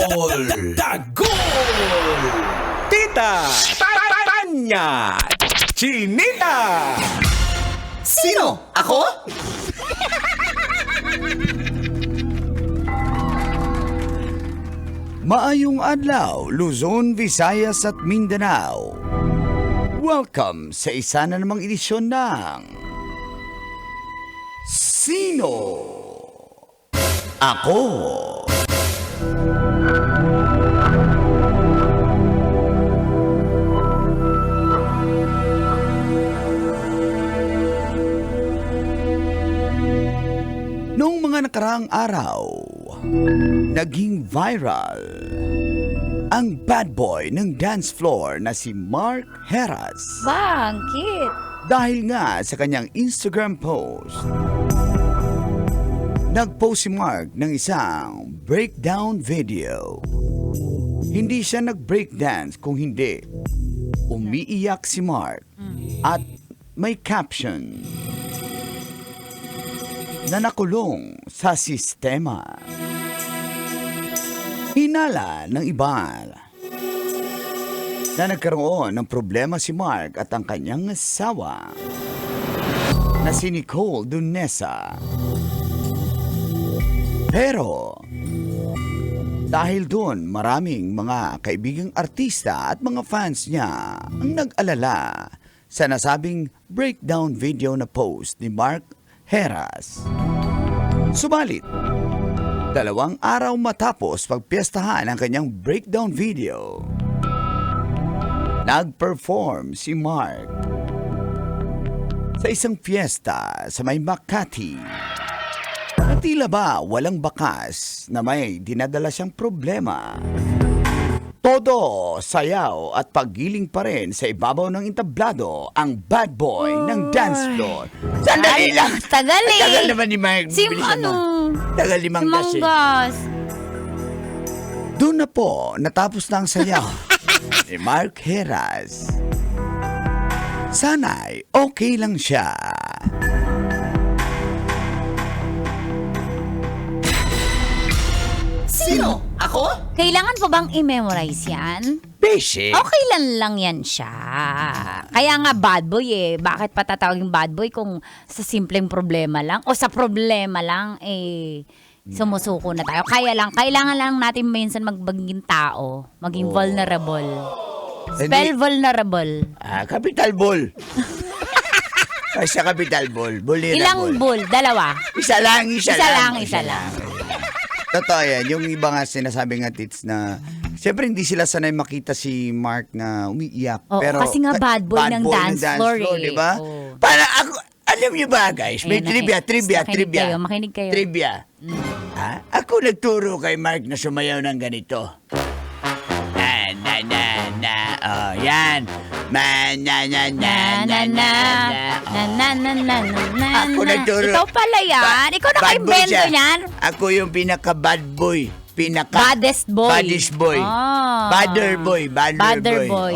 Dagol! Tita! Tanya! Chinita! Sino? Ako? Maayong adlaw, Luzon, Visayas at Mindanao. Welcome sa isa na namang edisyon ng Sino? Ako? Noong mga nakaraang araw, naging viral ang bad boy ng dance floor na si Mark Heras. Bangkit! Dahil nga sa kanyang Instagram post, nag-post si Mark ng isang breakdown video. Hindi siya nag-breakdance kung hindi umiiyak si Mark at may caption na nakulong sa sistema. Hinala ng iba na nagkaroon ng problema si Mark at ang kanyang asawa na si Nicole Dunesa. Pero dahil doon maraming mga kaibigang artista at mga fans niya ang nag-alala sa nasabing breakdown video na post ni Mark Heras. Subalit, 2 araw matapos pagpiestahan ang kanyang breakdown video, nag-perform si Mark sa isang fiesta sa may Makati. At tila ba walang bakas na may dinadala siyang problema. Todo sayaw at paggiling pa rin sa ibabaw ng entablado ang bad boy ng dance floor. Sandali lang! Tagal eh! Tagal naman ni Mark. Si Bilisan ano? mo. Tagal ni Mang Si Gas eh. Manggas. Doon na po natapos na ang sayaw ni Mark Heras. Sana'y okay lang siya. Sino? Ako? Kailangan po bang i-memorize yan? Basic. Okay lang yan siya. Kaya nga bad boy eh. Bakit patatawagin bad boy kung sa simpleng problema lang? O sa problema lang eh sumusuko na tayo. Kailangan lang natin minsan maging tao. Maging vulnerable. Spell vulnerable. Capital Ball. Ay, sa Capital Ball. Vulnerable. Ilang bull? 2. Isa lang. Isa lang. Totoo yan. Yung iba nga sinasabi nga, Tits, na siyempre hindi sila sanay makita si Mark na umiiyak. Oo, pero kasi nga bad boy ng dance floor eh. Diba? Oo. Para ako, alam niyo ba guys, may trivia. Makinig kayo. Trivia. Ako nagturo kay Mark na sumayaw ng ganito. Yan. Ako nagturo. Ikaw pala yan. Ikaw naka-invento niyan. Ako yung pinaka-bad boy. Baddest boy. Baddest boy. Badder boy. Badder boy.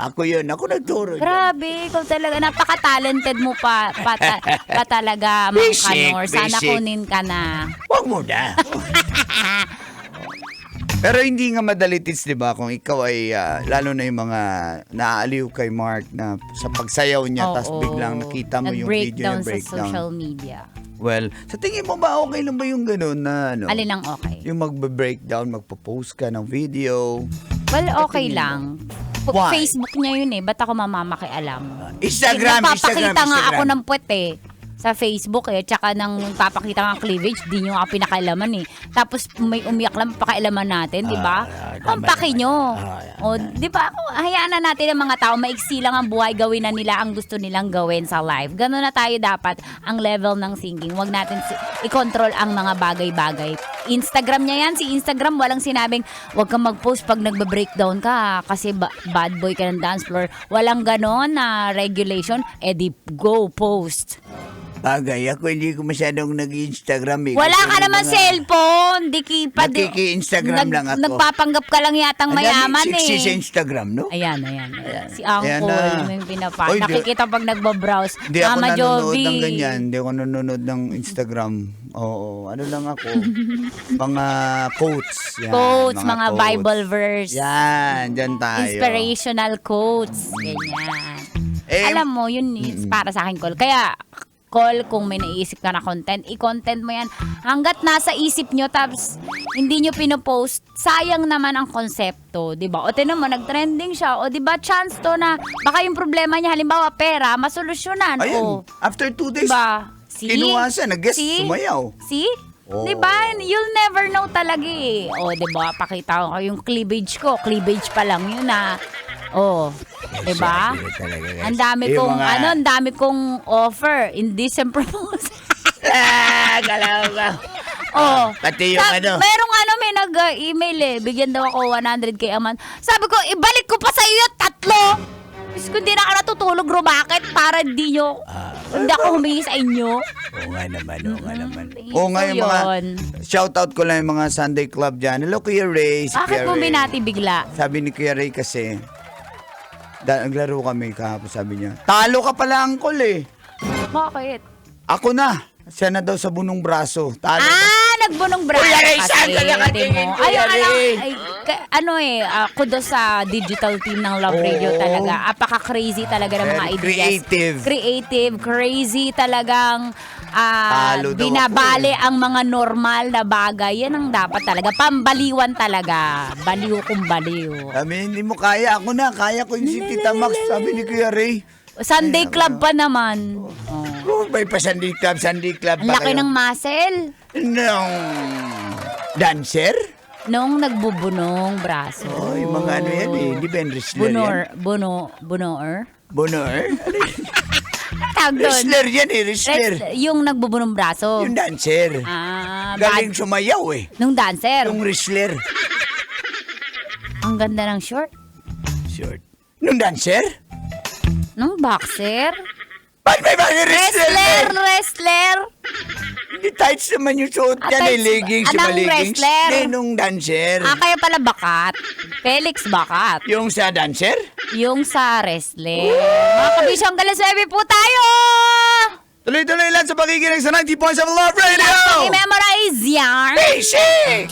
Ako yun. Ako nagturo. Grabe, ikaw talaga. Napaka-talented mo pa talaga, Mang Kanor. Sana Basic. kunin ka na. Huwag mo na. Pero hindi nga madali, Tits, di ba? Kung ikaw ay, lalo na yung mga naaaliw kay Mark na sa pagsayaw niya, tapos biglang nakita mo yung video Nag-breakdown niya, sa social media. Well, sa tingin mo ba okay lang ba yung gano'n na ano? Alin ang okay? Yung magbe-breakdown, magpo-post ka ng video. Well, okay lang. Why? Facebook niya yun eh. Ba't ako mamamakialam? Instagram. Nagpapakita nga ako ng puwet eh. Sa Facebook eh. Tsaka nang papakita nga cleavage, di nyo nga pinakailaman eh. Tapos may umiyak lang, pakailaman natin, di ba? Pampaki nyo. O, di ba? Hayaan na natin ang mga tao, maiksi lang ang buhay, gawin na nila ang gusto nilang gawin sa life. Ganun na tayo dapat ang level ng singing. Huwag natin i-control ang mga bagay-bagay. Instagram niya yan. Si Instagram, walang sinabing, huwag kang mag-post pag nagbe-breakdown ka kasi bad boy ka ng dance floor. Walang ganon na regulation. Eh di, go post. Bagay, ako hindi ko masyadong nag-Instagram eh. Wala Kasi ka yung naman mga- cellphone. Di kipa. Nakiki-Instagram lang ako. Nagpapanggap ka lang yatang Ang dami mayaman sexy sa eh. Instagram, no? Ayan. Si Uncle, Ayan na. yung pinapa. Oy, di- Nakikita pag nagbabrowse. Hindi ako Mama nanonood Jovi. ng ganyan. Hindi ako nanonood ng Instagram. Oo, ano lang ako. Mga quotes. Yan, Quotes, mga quotes. Bible verse. Yan, dyan tayo. Inspirational quotes. Ganyan. Eh, Alam mo, yun is para sa akin, Col. Kaya, Col, kung may naisip ka na content, i-content mo yan. Hanggat nasa isip nyo, tapos hindi nyo pinopost, sayang naman ang konsepto, di ba? O tinan mo, nag-trending siya. O di ba, chance to na baka yung problema niya, halimbawa pera, masolusyonan. Ayan, O, after 2 days, diba? See? kinuha siya, nag-guest, See? sumayaw. See? Oh. Diba? You'll never know talaga eh. O, diba? Pakita ko yung cleavage ko. Cleavage pa lang yun ah. Oh, 'di ba? Sabi talaga, guys. Ang dami Yung kong mga- ang dami kong offer, indecent proposal. Galaw ka. Oh, Pati yung ano. Merong may nag-email eh. Bigyan daw ako 100k a month. Sabi ko, ibalik ko pa sa iyo 3. Bis ko hindi na ako natutulog, Romakit, para hindi ako humingi sa inyo. Oo nga naman. Ito Oo nga yung mga, yun. shoutout ko lang yung mga Sunday Club dyan. Hello, Kuya Ray. Si Bakit Kuya mo Ray. binati bigla? Sabi ni Kuya Ray kasi, naglaro kami kahapon, sabi niya, talo ka pala, Uncle eh. Bakit? Ako na. Siya na daw sa bunong braso. Talo ka. Nagbunong braso. Kuya Ray, kasi, saan ka nakatingin, mo. Kuya Ray? Kudo sa digital team ng Love Radio Oo. talaga. Apaka-crazy talaga ng mga Very ideas. Creative, crazy talagang Talo daw binabali ang mga normal na bagay. Yan ang dapat talaga. Pambaliwan talaga. Baliw kung baliw. Sabi, hindi mo kaya. Ako na. Kaya ko yung si Tita Max. Sabi ni Kuya Ray. Sunday club pa naman. Oh, may pa Sunday Club Ang pa laki kayo. ng muscle. Nung dancer? Nung nagbubunong braso. Oh, yung mga ano yan eh. Di ba yung wrestler yan? Bunor? Bonor? Tawag doon. Wrestler yan eh, wrestler. Yung nagbubunong braso. Yung dancer. Galing sumayaw eh. Nung dancer. Yung wrestler. Ang ganda ng short. Short. Nung dancer? Nung boxer. Ba't may mga wrestler? Wrestler. Hindi tights naman yung suot yan eh. Tights. Leggings, yung Anong leggings. wrestler? Hindi, nung dancer. Kaya pala bakat. Felix Bakat. Yung sa dancer? Yung sa wrestler. Mga kabisyong galaswebe po tayo! Tuloy-tuloy lang sa pakikinig sa 90.7 Love Radio! I-memorize yan. Basic!